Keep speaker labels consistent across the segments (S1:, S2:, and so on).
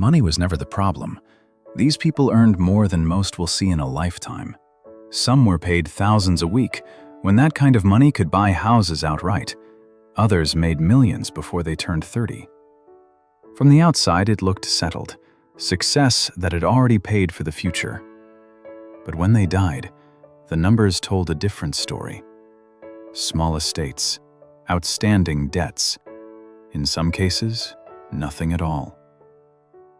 S1: Money was never the problem. These people earned more than most will see in a lifetime. Some were paid thousands a week, when that kind of money could buy houses outright. Others made millions before they turned 30. From the outside, it looked settled, success that had already paid for the future. But when they died, the numbers told a different story. Small estates, outstanding debts. In some cases, nothing at all.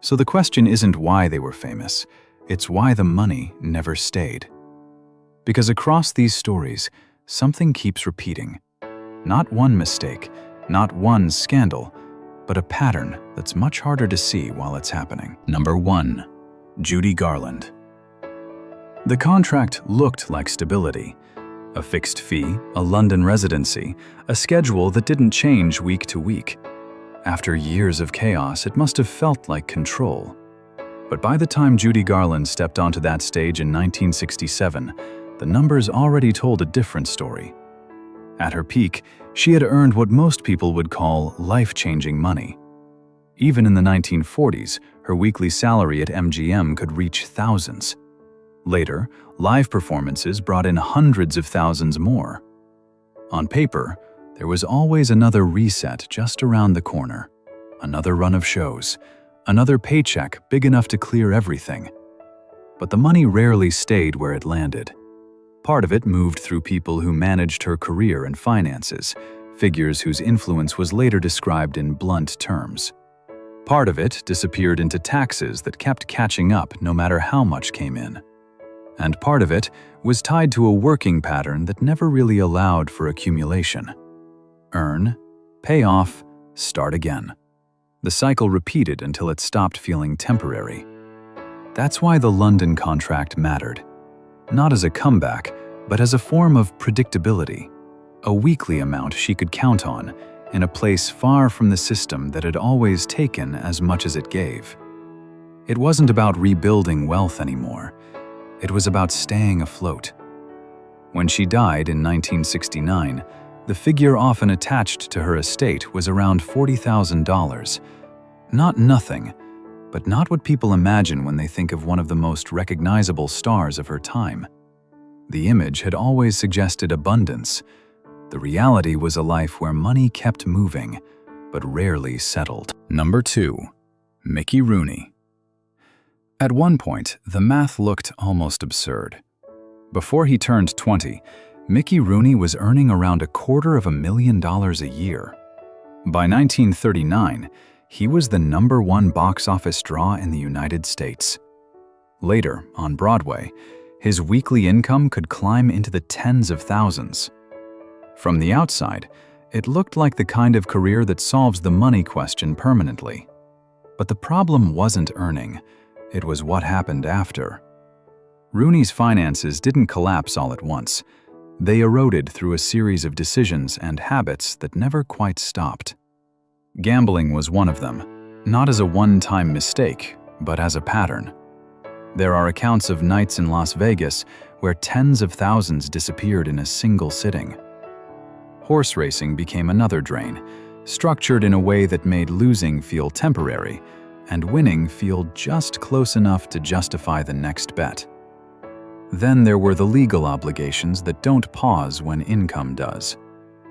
S1: So the question isn't why they were famous, it's why the money never stayed. Because across these stories, something keeps repeating. Not one mistake, not one scandal, but a pattern that's much harder to see while it's happening. Number 1. Judy Garland. The contract looked like stability. A fixed fee, a London residency, a schedule that didn't change week to week. After years of chaos, it must have felt like control. But by the time Judy Garland stepped onto that stage in 1967, the numbers already told a different story. At her peak, she had earned what most people would call life-changing money. Even in the 1940s, her weekly salary at MGM could reach thousands. Later, live performances brought in hundreds of thousands more. On paper, there was always another reset just around the corner, another run of shows, another paycheck big enough to clear everything. But the money rarely stayed where it landed. Part of it moved through people who managed her career and finances, figures whose influence was later described in blunt terms. Part of it disappeared into taxes that kept catching up no matter how much came in. And part of it was tied to a working pattern that never really allowed for accumulation. Earn, pay off, start again. The cycle repeated until it stopped feeling temporary. That's why the London contract mattered. Not as a comeback, but as a form of predictability, a weekly amount she could count on in a place far from the system that had always taken as much as it gave. It wasn't about rebuilding wealth anymore. It was about staying afloat. When she died in 1969, the figure often attached to her estate was around $40,000. Not nothing, but not what people imagine when they think of one of the most recognizable stars of her time. The image had always suggested abundance. The reality was a life where money kept moving, but rarely settled. Number 2. Mickey Rooney. At one point, the math looked almost absurd. Before he turned 20, Mickey Rooney was earning around $250,000 a year. By 1939, he was the #1 box office draw in the United States. Later, on Broadway, his weekly income could climb into the tens of thousands. From the outside, it looked like the kind of career that solves the money question permanently. But the problem wasn't earning, it was what happened after. Rooney's finances didn't collapse all at once. They eroded through a series of decisions and habits that never quite stopped. Gambling was one of them, not as a one-time mistake, but as a pattern. There are accounts of nights in Las Vegas where tens of thousands disappeared in a single sitting. Horse racing became another drain, structured in a way that made losing feel temporary and winning feel just close enough to justify the next bet. Then there were the legal obligations that don't pause when income does.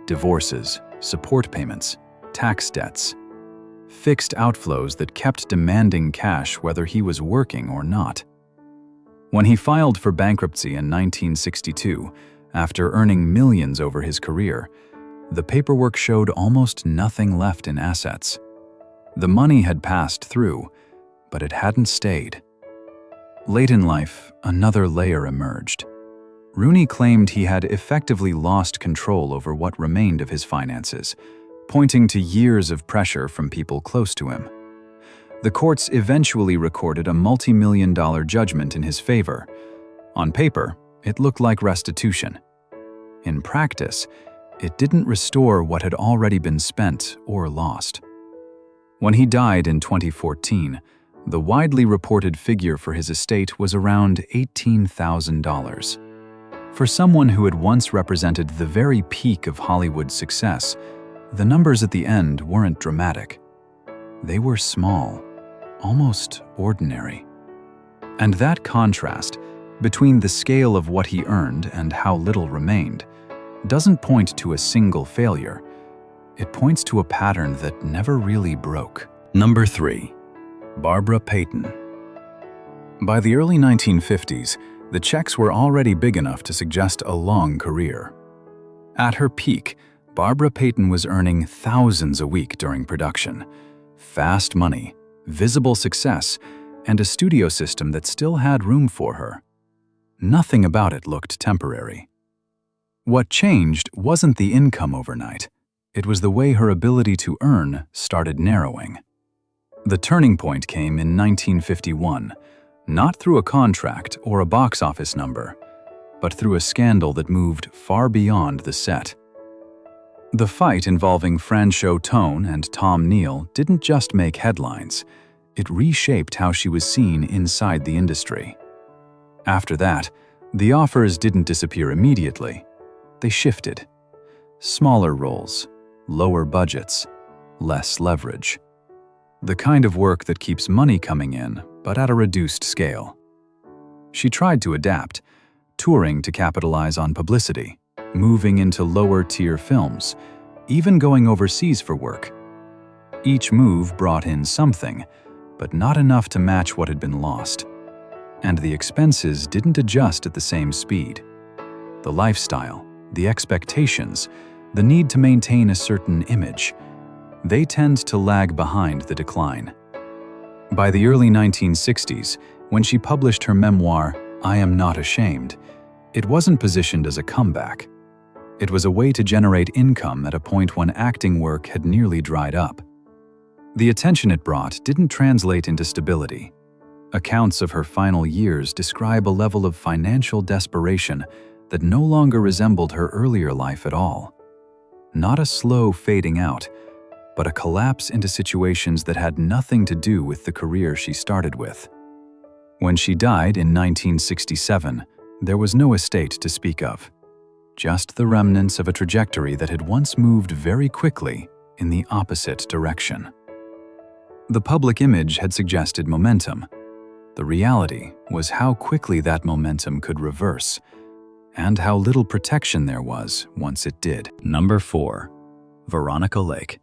S1: Divorces, support payments, tax debts. Fixed outflows that kept demanding cash whether he was working or not. When he filed for bankruptcy in 1962, after earning millions over his career, the paperwork showed almost nothing left in assets. The money had passed through, but it hadn't stayed. Late in life, another layer emerged. Rooney claimed he had effectively lost control over what remained of his finances, pointing to years of pressure from people close to him. The courts eventually recorded a multi-million-dollar judgment in his favor. On paper, it looked like restitution. In practice, it didn't restore what had already been spent or lost. When he died in 2014, the widely reported figure for his estate was around $18,000. For someone who had once represented the very peak of Hollywood success, the numbers at the end weren't dramatic. They were small, almost ordinary. And that contrast between the scale of what he earned and how little remained doesn't point to a single failure. It points to a pattern that never really broke. Number 3. Barbara Payton. By the early 1950s, the checks were already big enough to suggest a long career. At her peak, Barbara Payton was earning thousands a week during production. Fast money, visible success, and a studio system that still had room for her. Nothing about it looked temporary. What changed wasn't the income overnight. It was the way her ability to earn started narrowing. The turning point came in 1951, not through a contract or a box office number, but through a scandal that moved far beyond the set. The fight involving Franchot Tone and Tom Neal didn't just make headlines, it reshaped how she was seen inside the industry. After that, the offers didn't disappear immediately. They shifted. Smaller roles, lower budgets, less leverage. The kind of work that keeps money coming in, but at a reduced scale. She tried to adapt, touring to capitalize on publicity, moving into lower-tier films, even going overseas for work. Each move brought in something, but not enough to match what had been lost. And the expenses didn't adjust at the same speed. The lifestyle, the expectations, the need to maintain a certain image, they tend to lag behind the decline. By the early 1960s, when she published her memoir, I Am Not Ashamed, it wasn't positioned as a comeback. It was a way to generate income at a point when acting work had nearly dried up. The attention it brought didn't translate into stability. Accounts of her final years describe a level of financial desperation that no longer resembled her earlier life at all. Not a slow fading out, but a collapse into situations that had nothing to do with the career she started with. When she died in 1967, there was no estate to speak of, just the remnants of a trajectory that had once moved very quickly in the opposite direction. The public image had suggested momentum. The reality was how quickly that momentum could reverse, and how little protection there was once it did. Number 4. Veronica Lake.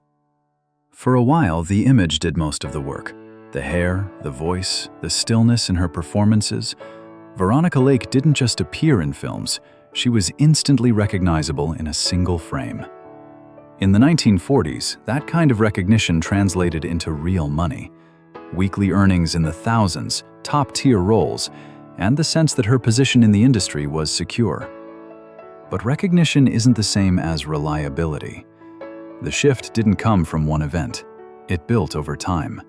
S1: For a while, the image did most of the work. The hair, the voice, the stillness in her performances. Veronica Lake didn't just appear in films, she was instantly recognizable in a single frame. In the 1940s, that kind of recognition translated into real money. Weekly earnings in the thousands, top-tier roles, and the sense that her position in the industry was secure. But recognition isn't the same as reliability. The shift didn't come from one event. It built over time.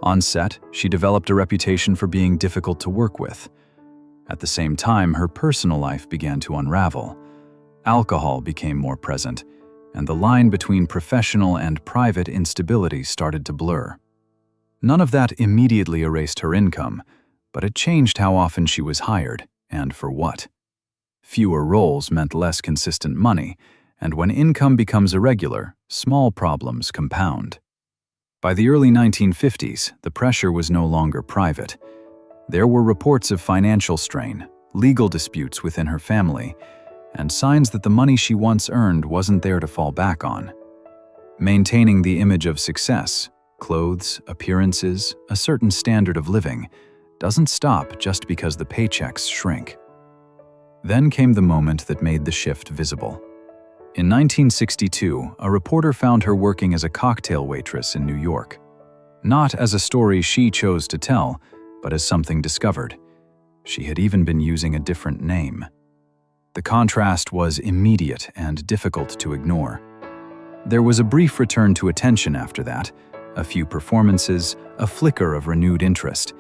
S1: On set, she developed a reputation for being difficult to work with. At the same time, her personal life began to unravel. Alcohol became more present, and the line between professional and private instability started to blur. None of that immediately erased her income, but it changed how often she was hired, and for what. Fewer roles meant less consistent money, and when income becomes irregular, small problems compound. By the early 1950s, the pressure was no longer private. There were reports of financial strain, legal disputes within her family, and signs that the money she once earned wasn't there to fall back on. Maintaining the image of success, clothes, appearances, a certain standard of living, doesn't stop just because the paychecks shrink. Then came the moment that made the shift visible. In 1962, a reporter found her working as a cocktail waitress in New York. Not as a story she chose to tell, but as something discovered. She had even been using a different name. The contrast was immediate and difficult to ignore. There was a brief return to attention after that, a few performances, a flicker of renewed interest,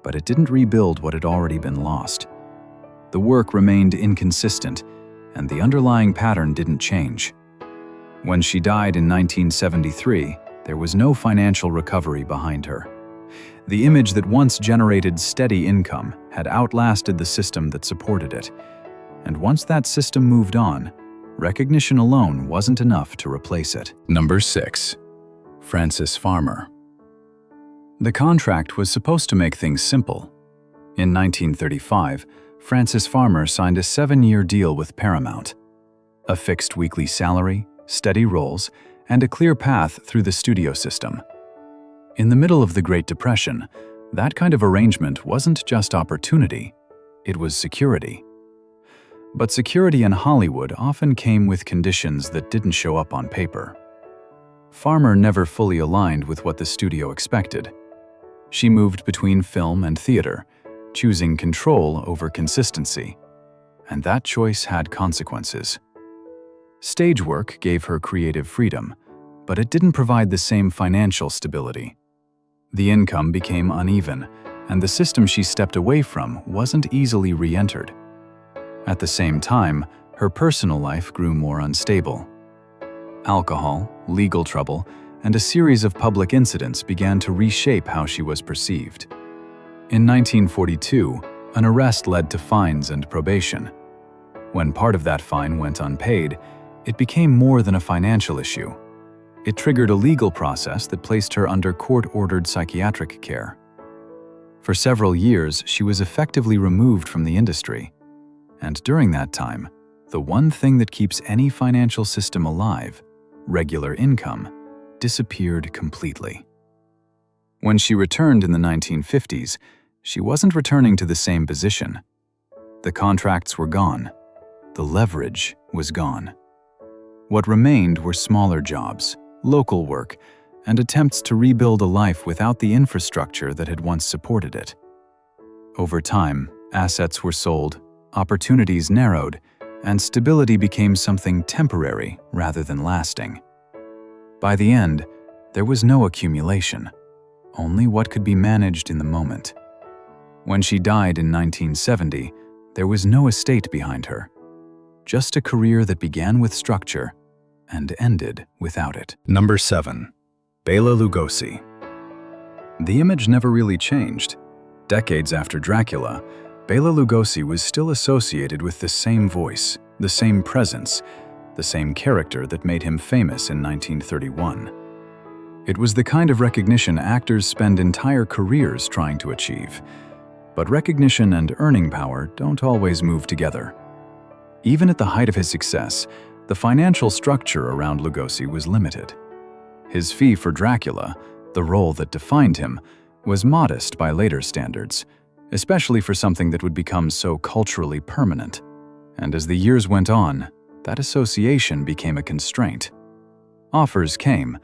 S1: but it didn't rebuild what had already been lost. The work remained inconsistent, and the underlying pattern didn't change. When she died in 1973, there was no financial recovery behind her. The image that once generated steady income had outlasted the system that supported it, and once that system moved on, recognition alone wasn't enough to replace it. Number 6. Frances Farmer. The contract was supposed to make things simple. In 1935, Frances Farmer signed a 7-year deal with Paramount. A fixed weekly salary, steady roles, and a clear path through the studio system. In the middle of the Great Depression, that kind of arrangement wasn't just opportunity, it was security. But security in Hollywood often came with conditions that didn't show up on paper. Farmer never fully aligned with what the studio expected. She moved between film and theater, choosing control over consistency. And that choice had consequences. Stage work gave her creative freedom, but it didn't provide the same financial stability. The income became uneven, and the system she stepped away from wasn't easily re-entered. At the same time, her personal life grew more unstable. Alcohol, legal trouble, and a series of public incidents began to reshape how she was perceived. In 1942, an arrest led to fines and probation. When part of that fine went unpaid, it became more than a financial issue. It triggered a legal process that placed her under court-ordered psychiatric care. For several years, she was effectively removed from the industry. And during that time, the one thing that keeps any financial system alive, regular income, disappeared completely. When she returned in the 1950s, she wasn't returning to the same position. The contracts were gone. The leverage was gone. What remained were smaller jobs, local work, and attempts to rebuild a life without the infrastructure that had once supported it. Over time, assets were sold, opportunities narrowed, and stability became something temporary rather than lasting. By the end, there was no accumulation, only what could be managed in the moment. When she died in 1970, there was no estate behind her, just a career that began with structure and ended without it. Number 7. Bela Lugosi. The image never really changed. Decades after Dracula, Bela Lugosi was still associated with the same voice, the same presence, the same character that made him famous in 1931. It was the kind of recognition actors spend entire careers trying to achieve. But recognition and earning power don't always move together. Even at the height of his success, the financial structure around Lugosi was limited. His fee for Dracula, the role that defined him, was modest by later standards, especially for something that would become so culturally permanent. And as the years went on, that association became a constraint. Offers came,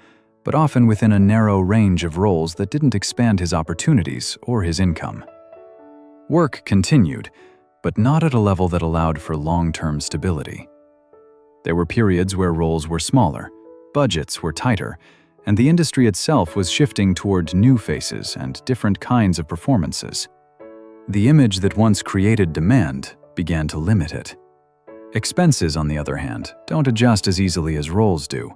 S1: but often within a narrow range of roles that didn't expand his opportunities or his income. Work continued, but not at a level that allowed for long-term stability. There were periods where roles were smaller, budgets were tighter, and the industry itself was shifting toward new faces and different kinds of performances. The image that once created demand began to limit it. Expenses, on the other hand, don't adjust as easily as roles do.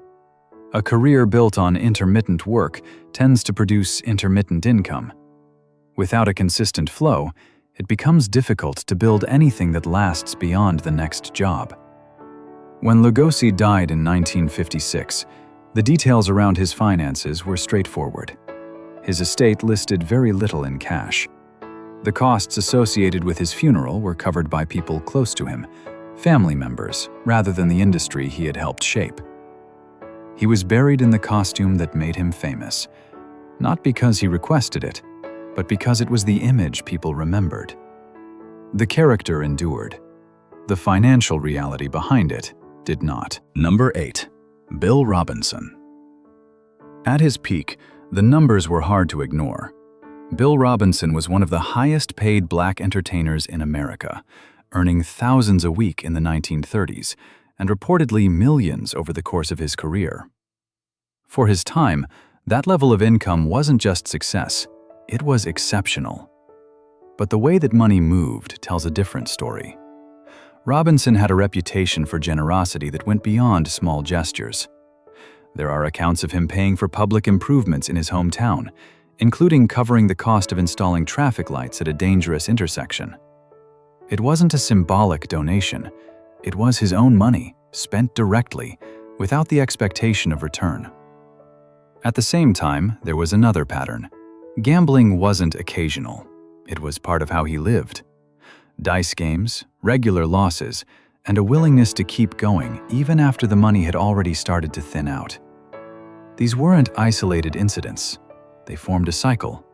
S1: A career built on intermittent work tends to produce intermittent income. Without a consistent flow, it becomes difficult to build anything that lasts beyond the next job. When Lugosi died in 1956, the details around his finances were straightforward. His estate listed very little in cash. The costs associated with his funeral were covered by people close to him, family members, rather than the industry he had helped shape. He was buried in the costume that made him famous, not because he requested it, but because it was the image people remembered. The character endured. The financial reality behind it did not. Number 8. Bill Robinson. At his peak, the numbers were hard to ignore. Bill Robinson was one of the highest-paid black entertainers in America, earning thousands a week in the 1930s, and reportedly millions over the course of his career. For his time, that level of income wasn't just success, it was exceptional. But the way that money moved tells a different story. Robinson had a reputation for generosity that went beyond small gestures. There are accounts of him paying for public improvements in his hometown, including covering the cost of installing traffic lights at a dangerous intersection. It wasn't a symbolic donation, it was his own money, spent directly, without the expectation of return. At the same time, there was another pattern. Gambling wasn't occasional. It was part of how he lived. Dice games, regular losses, and a willingness to keep going even after the money had already started to thin out. These weren't isolated incidents. They formed a cycle.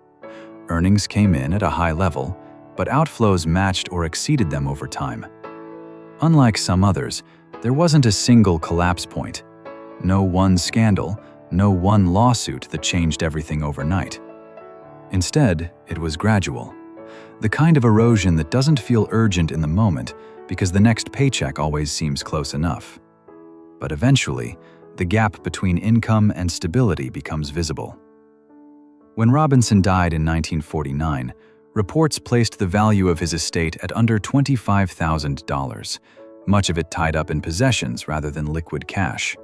S1: Earnings came in at a high level, but outflows matched or exceeded them over time. Unlike some others, there wasn't a single collapse point. No one scandal, no one lawsuit that changed everything overnight. Instead, it was gradual. The kind of erosion that doesn't feel urgent in the moment because the next paycheck always seems close enough. But eventually, the gap between income and stability becomes visible. When Robinson died in 1949, reports placed the value of his estate at under $25,000, much of it tied up in possessions rather than liquid cash.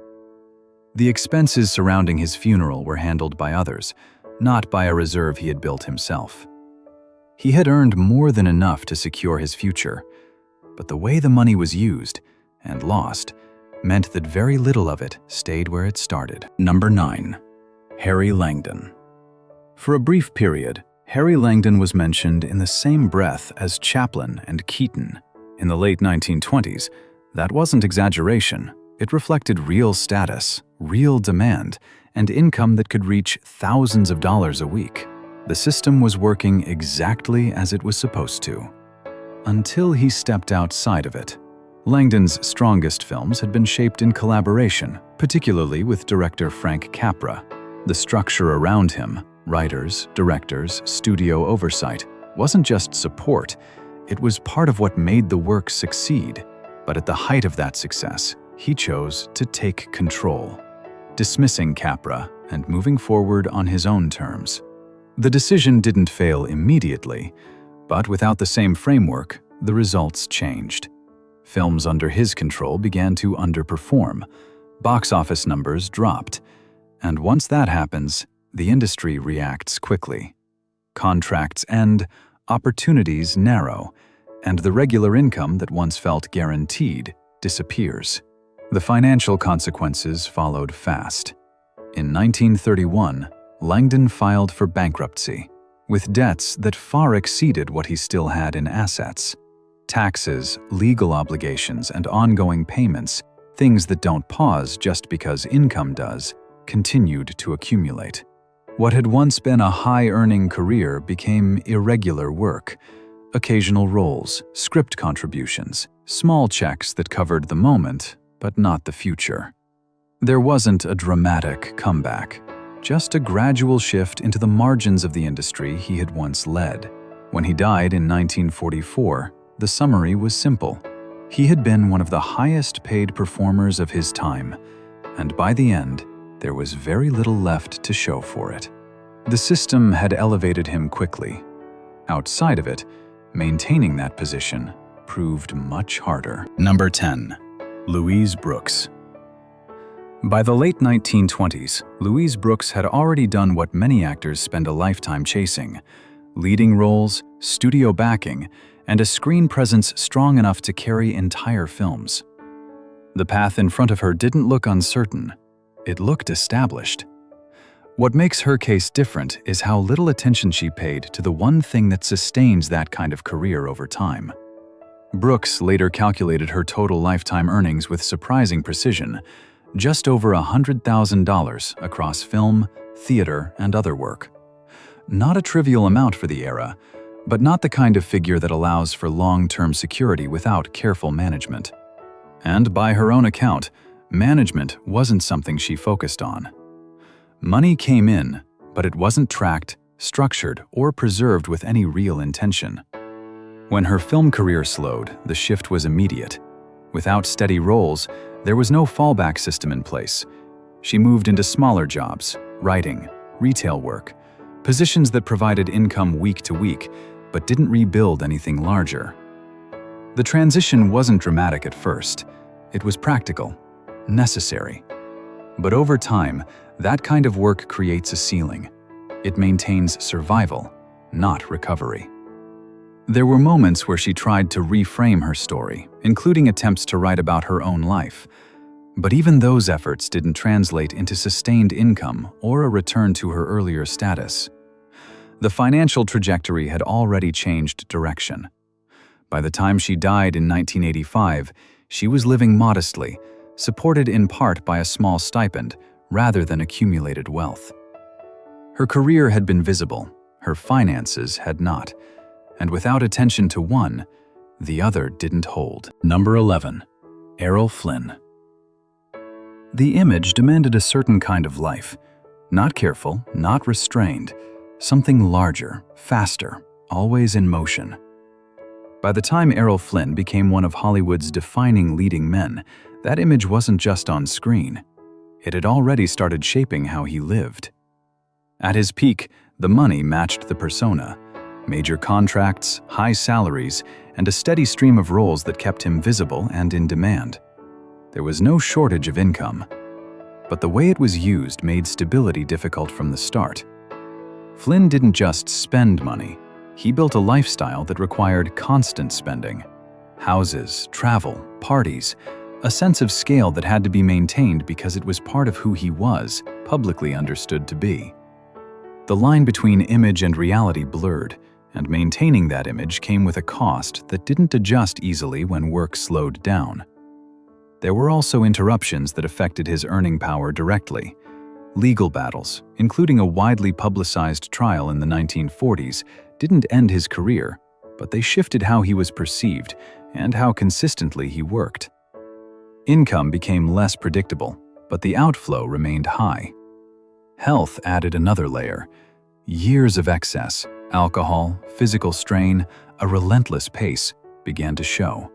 S1: The expenses surrounding his funeral were handled by others, not by a reserve he had built himself. He had earned more than enough to secure his future, but the way the money was used and lost meant that very little of it stayed where it started. Number 9. Harry Langdon. For a brief period, Harry Langdon was mentioned in the same breath as Chaplin and Keaton. In the late 1920s, that wasn't exaggeration. It reflected real status, real demand, and income that could reach thousands of dollars a week. The system was working exactly as it was supposed to. Until he stepped outside of it. Langdon's strongest films had been shaped in collaboration, particularly with director Frank Capra. The structure around him, writers, directors, studio oversight, wasn't just support, it was part of what made the work succeed. But at the height of that success, he chose to take control, dismissing Capra and moving forward on his own terms. The decision didn't fail immediately, but without the same framework, the results changed. Films under his control began to underperform, box office numbers dropped, and once that happens, the industry reacts quickly. Contracts end, opportunities narrow, and the regular income that once felt guaranteed disappears. The financial consequences followed fast. In 1931, Langdon filed for bankruptcy, with debts that far exceeded what he still had in assets. Taxes, legal obligations, and ongoing payments, things that don't pause just because income does, continued to accumulate. What had once been a high-earning career became irregular work, occasional roles, script contributions, small checks that covered the moment, but not the future. There wasn't a dramatic comeback, just a gradual shift into the margins of the industry he had once led. When he died in 1944, the summary was simple. He had been one of the highest-paid performers of his time, and by the end, there was very little left to show for it. The system had elevated him quickly. Outside of it, maintaining that position proved much harder. Number 10. Louise Brooks. By the late 1920s, Louise Brooks had already done what many actors spend a lifetime chasing: leading roles, studio backing, and a screen presence strong enough to carry entire films. The path in front of her didn't look uncertain. It looked established. What makes her case different is how little attention she paid to the one thing that sustains that kind of career over time. Brooks later calculated her total lifetime earnings with surprising precision, just over $100,000 across film, theater, and other work. Not a trivial amount for the era, but not the kind of figure that allows for long-term security without careful management. And by her own account, management wasn't something she focused on. Money came in, but it wasn't tracked, structured, or preserved with any real intention. When her film career slowed, the shift was immediate. Without steady roles, there was no fallback system in place. She moved into smaller jobs, writing, retail work, positions that provided income week to week, but didn't rebuild anything larger. The transition wasn't dramatic at first. It was practical, necessary. But over time, that kind of work creates a ceiling. It maintains survival, not recovery. There were moments where she tried to reframe her story, including attempts to write about her own life. But even those efforts didn't translate into sustained income or a return to her earlier status. The financial trajectory had already changed direction. By the time she died in 1985, she was living modestly, supported in part by a small stipend rather than accumulated wealth. Her career had been visible, her finances had not, and without attention to one, the other didn't hold. Number 11. Errol Flynn. The image demanded a certain kind of life. Not careful, not restrained, something larger, faster, always in motion. By the time Errol Flynn became one of Hollywood's defining leading men, that image wasn't just on screen. It had already started shaping how he lived. At his peak, the money matched the persona. Major contracts, high salaries, and a steady stream of roles that kept him visible and in demand. There was no shortage of income. But the way it was used made stability difficult from the start. Flynn didn't just spend money. He built a lifestyle that required constant spending. Houses, travel, parties, a sense of scale that had to be maintained because it was part of who he was, publicly understood to be. The line between image and reality blurred, and maintaining that image came with a cost that didn't adjust easily when work slowed down. There were also interruptions that affected his earning power directly. Legal battles, including a widely publicized trial in the 1940s, didn't end his career, but they shifted how he was perceived and how consistently he worked. Income became less predictable, but the outflow remained high. Health added another layer. Years of excess, alcohol, physical strain, a relentless pace began to show.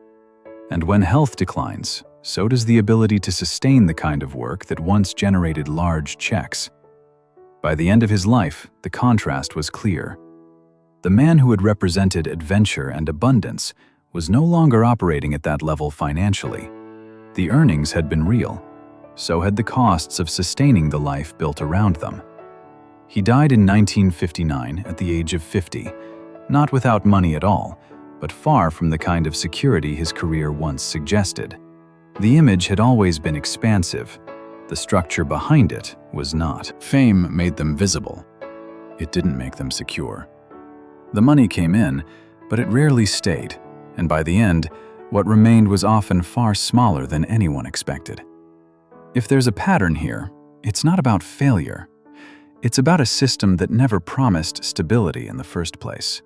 S1: And when health declines, so does the ability to sustain the kind of work that once generated large checks. By the end of his life, the contrast was clear. The man who had represented adventure and abundance was no longer operating at that level financially. The earnings had been real. So had the costs of sustaining the life built around them. He died in 1959 at the age of 50, not without money at all, but far from the kind of security his career once suggested. The image had always been expansive. The structure behind it was not. Fame made them visible. It didn't make them secure. The money came in, but it rarely stayed, and by the end, what remained was often far smaller than anyone expected. If there's a pattern here, it's not about failure. It's about a system that never promised stability in the first place.